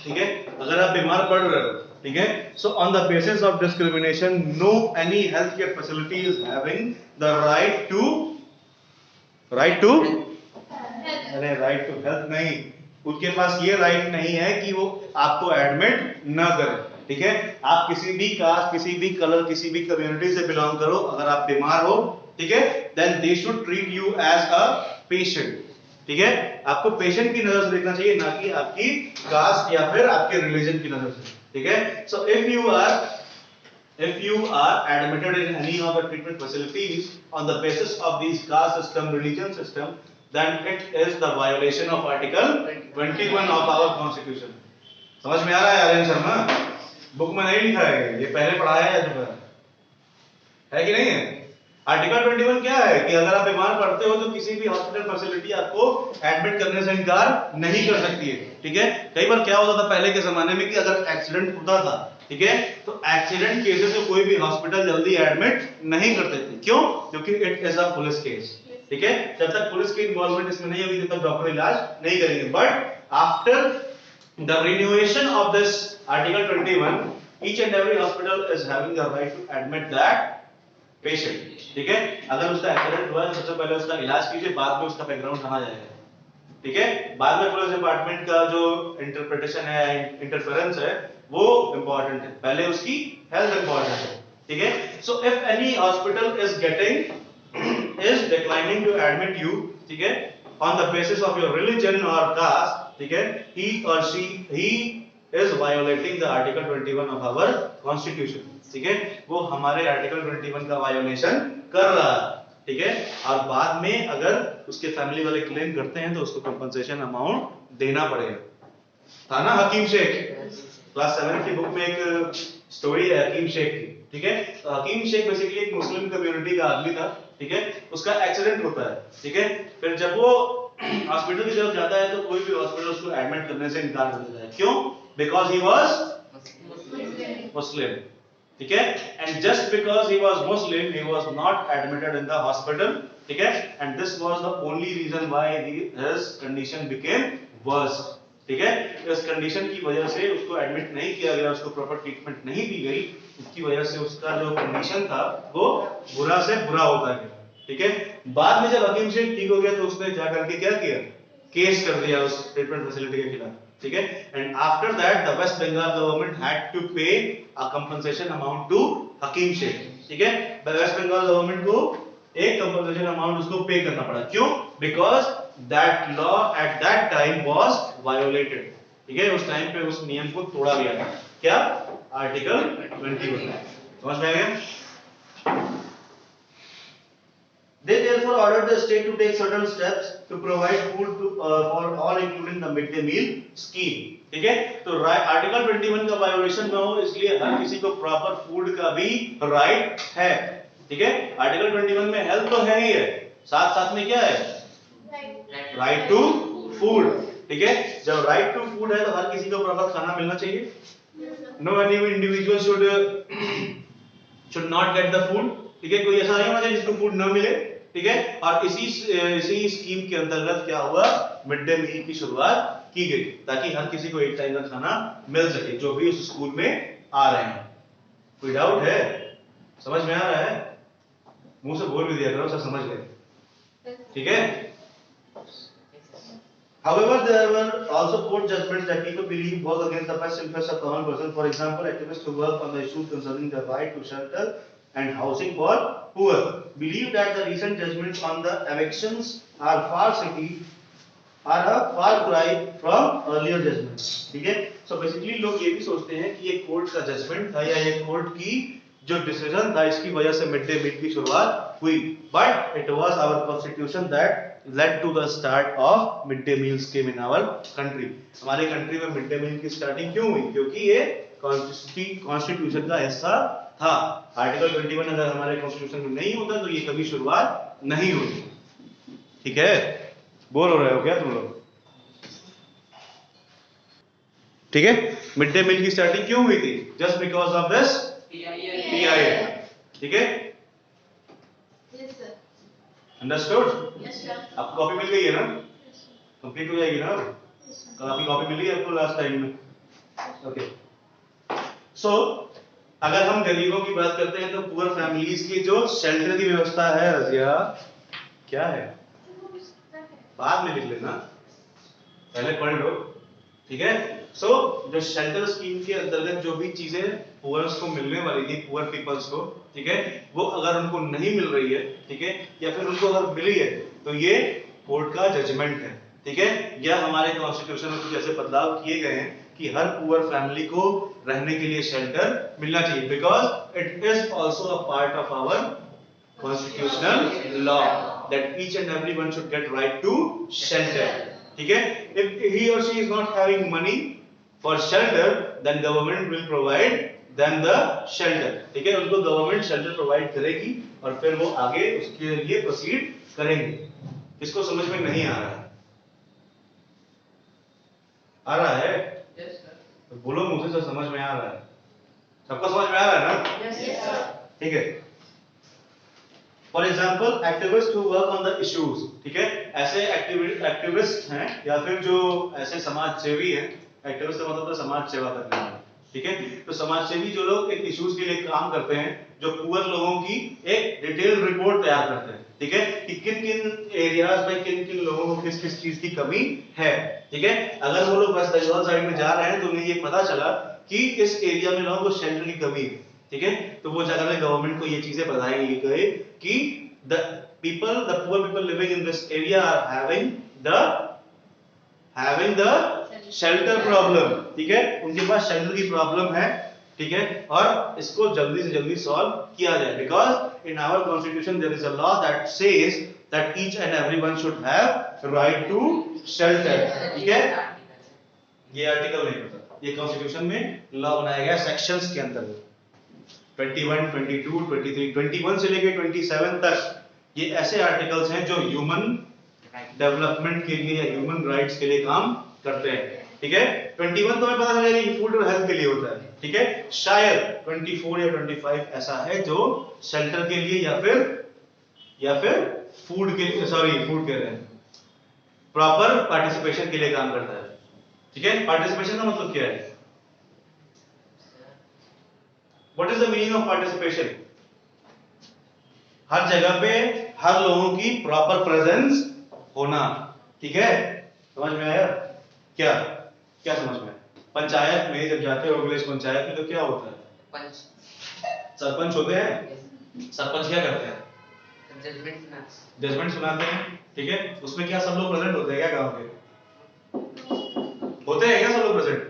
ठीक है। अगर आप बीमार पड़ रहे हो, ठीक है, so on the basis of discrimination no any health care facility is having the right to अरे राइट टू हेल्थ नहीं, उनके पास ये राइट नहीं है कि वो आपको एडमिट न करे, ठीक है। आप किसी भी कास्ट, किसी भी कलर, किसी भी कम्युनिटी से बिलोंग करो, अगर आप बीमार हो, ठीक है, then they should treat you as a patient, ठीक है। आपको पेशेंट की नजर से देखना चाहिए, ना कि आपकी कास्ट या फिर आपके रिलीजन की नजर से, ठीक है। So if you are admitted in any of the treatment facilities on the basis of these caste system, religion system, then it is the violation of Article 21 of our Constitution. समझ में आ रहा है Aryan Sharma? Book में नहीं लिखा है, ये पहले पढ़ाया है है कि नहीं है? आर्टिकल 21 क्या है कि अगर आप बीमार पड़ते हो तो किसी भी हॉस्पिटल फैसिलिटी आपको एडमिट करने से इनकार नहीं कर सकती है, ठीक है। कई बार क्या होता था पहले के जमाने में कि अगर एक्सीडेंट होता था, ठीक है, तो एक्सीडेंट केसेस में कोई भी हॉस्पिटल जल्दी एडमिट नहीं करते थे। क्यों? क्योंकि it is a police case, ठीक है। जब तक पुलिस की इन्वॉल्वमेंट इसमें नहीं होगी तब तक डॉक्टर इलाज नहीं करेंगे। But after the renovation of this article 21, each and every hospital is having the right to admit that patient, ठीक है। अगर उसका एक्सीडेंट हुआ है सबसे पहले उसका इलाज कीजिए, बाद में उसका बैकग्राउंड कहा जाएगा, ठीक है। बाद में पुलिस डिपार्टमेंट का जो इंटरप्रिटेशन है, इंटरफेरेंस है, वो इंपॉर्टेंट है, पहले उसकी हेल्थ इंपॉर्टेंट है, ठीक है। So if any hospital is declining to admit you, ठीक है, on the basis of your religion और कास्ट, ठीक है, he is violating the article 21 of our constitution, ठीक है। वो हमारे आर्टिकल 21 का वायोलेशन कर रहा है, ठीक है। और बाद में अगर उसके फैमिली वाले क्लेम करते हैं तो उसको कंपनसेशन अमाउंट देना पड़ेगा। था ना हकीम शेख? क्लास 7 की बुक में एक स्टोरी है हकीम शेख की, ठीक है। तो हकीम शेख बेसिकली एक मुस्लिम कम्युनिटी का आदमी था, ठीक है। उसका एक्सीडेंट होता है, ठीक है। फिर जब वो हॉस्पिटल की तरफ जाता है तो कोई भी हॉस्पिटल उसको एडमिट करने से इनकार कर देता है। क्यों? बिकॉज ही वाज मुस्लिम, ठीक है। And just because he was Muslim he was not admitted in the hospital, ठीक है। And this was the only reason why his condition became worse, ठीक है। इस कंडीशन की वजह से उसको एडमिट नहीं किया गया, उसको प्रॉपर ट्रीटमेंट नहीं दी गई, उसकी वजह से उसका जो कंडीशन था वो बुरा से बुरा होता गया, ठीक है। बाद में जब हकीम शेख ठीक हो गया तो उसने जाकर के क्या किया, केस कर दिया उस ट्रीटमेंट फैसिलिटी के खिलाफ, ठीक है। And after that the West Bengal government had to pay a compensation amount to Hakim Sheikh, ठीक है। वेस्ट बंगाल गवर्नमेंट को एक कंपनसेशन अमाउंट उसको पे करना पड़ा। क्यों? Because that law at that time was violated, ठीक है। उस टाइम पे उस नियम को तोड़ा गया था। क्या? आर्टिकल 21। समझ में आ गया? They therefore therefore ordered the state to take certain steps to provide food for all including the midday meal scheme. ठीक है, तो आर्टिकल 21 का वायोलेशन ना हो इसलिए हर किसी को प्रॉपर फूड का भी राइट है। ठीक है, आर्टिकल 21 में हेल्थ तो है ही है, साथ साथ में क्या है, राइट टू फूड। ठीक है, जब राइट टू फूड है तो हर किसी को प्रॉपर खाना मिलना चाहिए। No any individual should not get the food. ठीक है, कोई ऐसा नहीं होना चाहिए जिसको फूड ना मिले। ठीक है, और इसी स्कीम के अंतर्गत क्या हुआ, मिड डे मील की शुरुआत की गई ताकि हर किसी को एक टाइम का खाना मिल सके जो भी उस स्कूल में आ रहे हैं। कोई डाउट है, समझ में आ रहा है? मुंह से बोल भी दिया करो, सब समझ गए। ठीक है, however there were also court judgments that people believe work against the best interest of common person. For example, activists who work on the issues concerning the right to shelter and housing for poor believe that the recent judgments on the evictions are a far cry from earlier judgments. ठीक है, so basically लोग ये भी सोचते हैं कि ये court का जजमेंट था या ये कोर्ट की जो डिसीजन था इसकी वजह से मिड डे मील की शुरुआत हुई, but it was our constitution that led to the start of midday meal scheme in our country. हमारे कंट्री में मिड डे मील की स्टार्टिंग क्यों हुई? क्योंकि ये कॉन्स्टिट्यूशन का हिस्सा था। आर्टिकल 21 अगर हमारे कॉन्स्टिट्यूशन में नहीं होता तो ये कभी शुरुआत नहीं होती। ठीक है, बोर हो रहे हो क्या तुम लोग? ठीक है, मिड डे मील की स्टार्टिंग क्यों हुई थी? Just because of this PIA। ठीक है, अंडरस्टूड? आपको कॉपी मिल गई है ना? कंप्लीट हो जाएगी ना? कल आपकी कॉपी मिली है आपको लास्ट टाइम में? ओके, सो अगर हम गरीबों की बात करते हैं तो पुअर फैमिलीज की जो शेल्टर की व्यवस्था है, रजिया क्या है? बाद में लिख लेना, पहले पढ़ लो। ठीक है, सो जो शेल्टर स्कीम के अंतर्गत जो भी चीजें पुअर्स को मिलने वाली थी, पुअर पीपल्स को, ठीक है, वो अगर उनको नहीं मिल रही है, ठीक है, या फिर उनको अगर मिली है तो ये कोर्ट का जजमेंट है। ठीक है, या हमारे कॉन्स्टिट्यूशन में कुछ ऐसे बदलाव किए गए हैं कि हर पुअर फैमिली को रहने के लिए शेल्टर मिलना चाहिए, because it is also a part of our constitutional law that each and everyone should get right to shelter. ठीक है, if he or she is not having money for shelter then government will provide them the shelter। ठीक है, उनको government shelter provide करेगी और फिर वो आगे उसके लिए प्रोसीड करेंगे। इसको समझ में नहीं आ रहा है? आ रहा है? Yes, sir. तो बोलो मुझे, सब समझ में आ रहा है? सबको समझ में आ रहा है ना? Yes, sir. ठीक है, for example activist who work on the issues. ठीक है, ऐसे एक्टिविस्ट हैं या फिर जो ऐसे समाज सेवी हैं, एक्टिविस्ट का मतलब समाज सेवा करने वाले। ठीक है, तो समाज सेवी जो लोग एक इश्यूज के लिए काम करते हैं, जो पुअर लोगों की एक डिटेल रिपोर्ट तैयार करते हैं। ठीक है, कि किन किन एरियाज में किन किन लोगों को किस किस चीज की कमी है। ठीक है, अगर वो लोग वेस्ट बंगाल साइड में जा रहे हैं तो उन्हें ये पता चला कि इस एरिया में लोगों को शेल्टर की कमी है। ठीक है, तो वो जगह में गवर्नमेंट को ये चीजें बताई गई कि the poor people living in this area are having the shelter problem। ठीक है, उनके पास शेल्टर की प्रॉब्लम है। ठीक है, और इसको जल्दी से जल्दी सॉल्व किया जाए, because in our constitution there is a law that says that each and everyone should have right to shelter. ठीक है, ये आर्टिकल नहीं पता, ये कॉन्स्टिट्यूशन में लॉ बनाया गया सेक्शंस के अंतर्गत 21, 22, 23, 21 से लेकर 27 तक ये ऐसे आर्टिकल्स हैं जो ह्यूमन डेवलपमेंट के लिए या ह्यूमन राइट्स के लिए काम करते हैं। ठीक है, 21 तो हमें पता चलेगा कि फूड और हेल्थ के लिए होता है। ठीक है, शायद 24 या 25 ऐसा है जो शेल्टर के लिए या फिर फूड के लिए, सॉरी फूड कह रहे हैं, प्रॉपर पार्टिसिपेशन के लिए काम करता है। ठीक है, पार्टिसिपेशन का मतलब क्या है? What is the meaning of participation? हर जगह पे हर लोगों की प्रॉपर प्रेजेंस होना। ठीक है, समझ में आया? क्या क्या समझ में आया? पंचायत में जब जाते हो विलेज पंचायत में तो क्या होता है? पंच सरपंच होते हैं। सरपंच क्या करते हैं? जजमेंट सुनाते हैं। ठीक है, उसमें क्या सब लोग प्रेजेंट होते हैं क्या? गांव के होते हैं क्या सब लोग प्रेजेंट?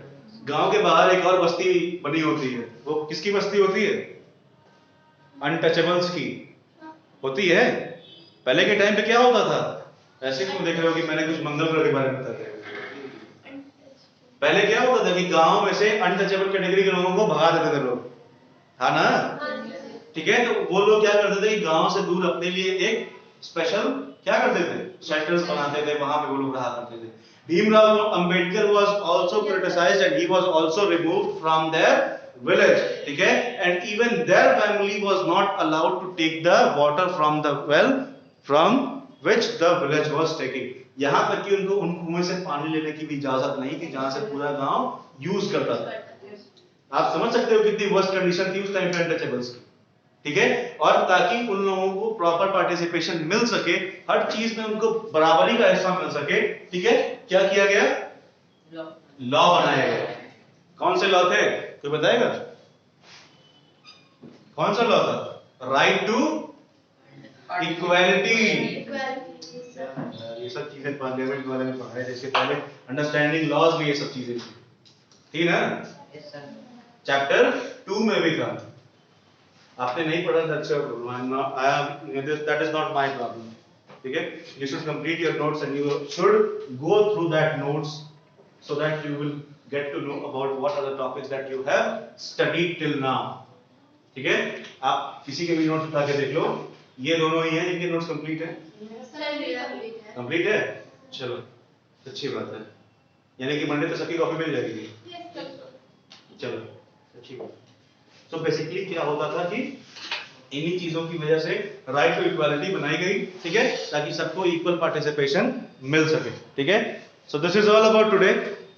गांव के बाहर एक और बस्ती बनी होती है, वो किसकी बस्ती होती है? अनटचेबल्स की होती है। पहले के टाइम पे क्या होता था? ऐसे क्यों देख रहे हो कि मैंने कुछ मंगल ग्रह के बारे में बता दिया? पहले क्या होता था कि गांव में से अनटचेबल कैटेगरी के लोगों को भगा देते थे लोग, हाँ ना? ठीक है, तो वो लोग क्या करते थे कि गांव से दूर अपने लिए एक स्पेशल क्या करते थे, शेल्टर्स बनाते थे, वहां पे वो लोग रहा करते थे. Bhimrao Ambedkar was also criticized and he was also removed from their village. ठीक है, and even their family was not allowed to take the water from the well from which the village was taking. यहाँ तक कि उनको उन कुएं से पानी लेने की भी इजाजत नहीं थी जहां से पूरा गांव यूज करता था. आप समझ सकते हो कितनी वर्स्ट कंडीशन थी उस टाइम पे अनटचेबल्स की. ठीक है, और ताकि उन लोगों को प्रॉपर पार्टिसिपेशन मिल सके, हर चीज में उनको बराबरी का हिस्सा मिल सके, ठीक है, क्या किया गया? लॉ बनाया गया. कौन से लॉ थे, कोई बताएगा? कौन सा लॉ था? Right to equality. ये सब चीजें पार्लियामेंट वाले ने पढ़ाया था इसके पहले, अंडरस्टैंडिंग लॉज में ये सब चीजें थी, ठीक ना? चैप्टर 2 में भी था. आपने नहीं पढ़ा था, अच्छा, that is not my problem. ठीक है, you should complete your notes and you should go through that notes so that you will get to know about what are the topics that you have studied till now. ठीक है, आप किसी के भी notes उठा के देख लो, ये दोनों ही हैं जिनके नोट्स कंप्लीट है. कंप्लीट है, चलो अच्छी बात है, यानी कि मंडे तक सबकी कॉपी मिल जाएगी. चलो अच्छी बात. तो बेसिकली क्या होता था कि इन्हीं चीजों की वजह से राइट टू इक्वालिटी बनाई गई, ठीक है, ताकि सबको इक्वल पार्टिसिपेशन मिल सके. ठीक है, so this is all about today.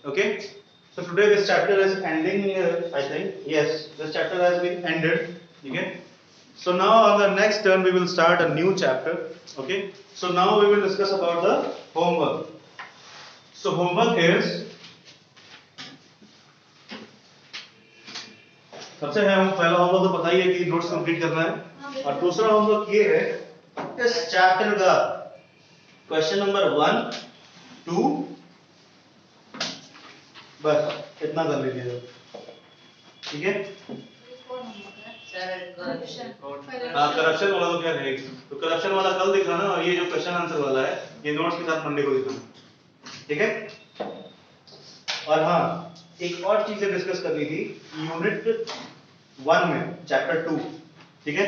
Okay, so today this chapter is ending, I think, yes, this chapter has been ended. ठीक है, so now on the next turn we will start a new chapter. Okay, so now we will discuss about the homework. So homework is, सबसे पहला homework तो पता ही है कि notes complete करना है, और दूसरा होमवर्क ये है, इस चैप्टर का क्वेश्चन नंबर 1, 2, बस इतना कर लीजिएगा. ठीक है, करप्शन वाला तो क्या रहेगा, तो करप्शन वाला कल दिखाना, और ये जो क्वेश्चन आंसर वाला है ये नोट्स के साथ मंडे को दिखाना. ठीक है, और हाँ, एक और चीज डिस्कस करनी थी यूनिट 1 में, चैप्टर 2. ठीक है,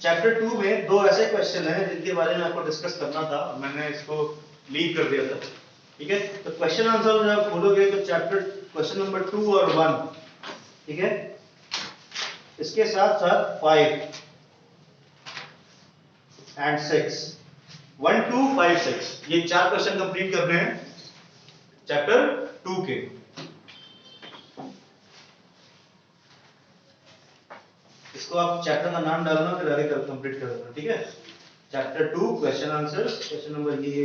चैप्टर 2 में दो ऐसे क्वेश्चन हैं जिनके बारे में आपको डिस्कस करना था, मैंने इसको लीव कर दिया था. ठीक है, तो क्वेश्चन आंसर जब आप खोलोगे तो चैप्टर क्वेश्चन नंबर 2 और 1, ठीक है, इसके साथ साथ 5 एंड 6, 1, 2, 5, 6, ये 4 क्वेश्चन कंप्लीट करने हैं चैप्टर 2 के. इसको आप चैप्टर का नाम डालना, फिर आगे कंप्लीट कर देना. ठीक है, chapter 2 question answer, question number ये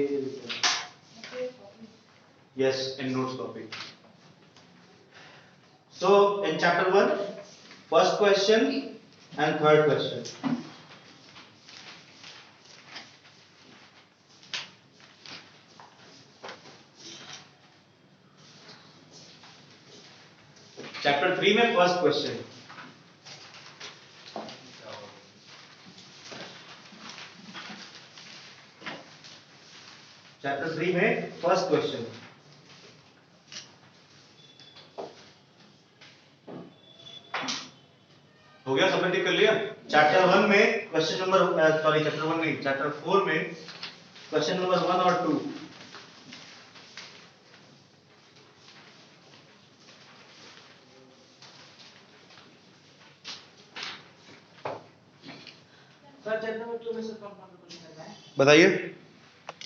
yes, in notes copy. So in chapter 1, first question and third question. Chapter 3 में फर्स्ट क्वेश्चन, चैप्टर 3 में फर्स्ट क्वेश्चन. हो गया, सबने टिक कर लिया. चैप्टर 1 में क्वेश्चन नंबर, सॉरी चैप्टर 1 नहीं, चैप्टर 4 में क्वेश्चन नंबर 1 और 2. सर चैप्टर नंबर 2 में से कौन कौन सा क्वेश्चन है? बताइए.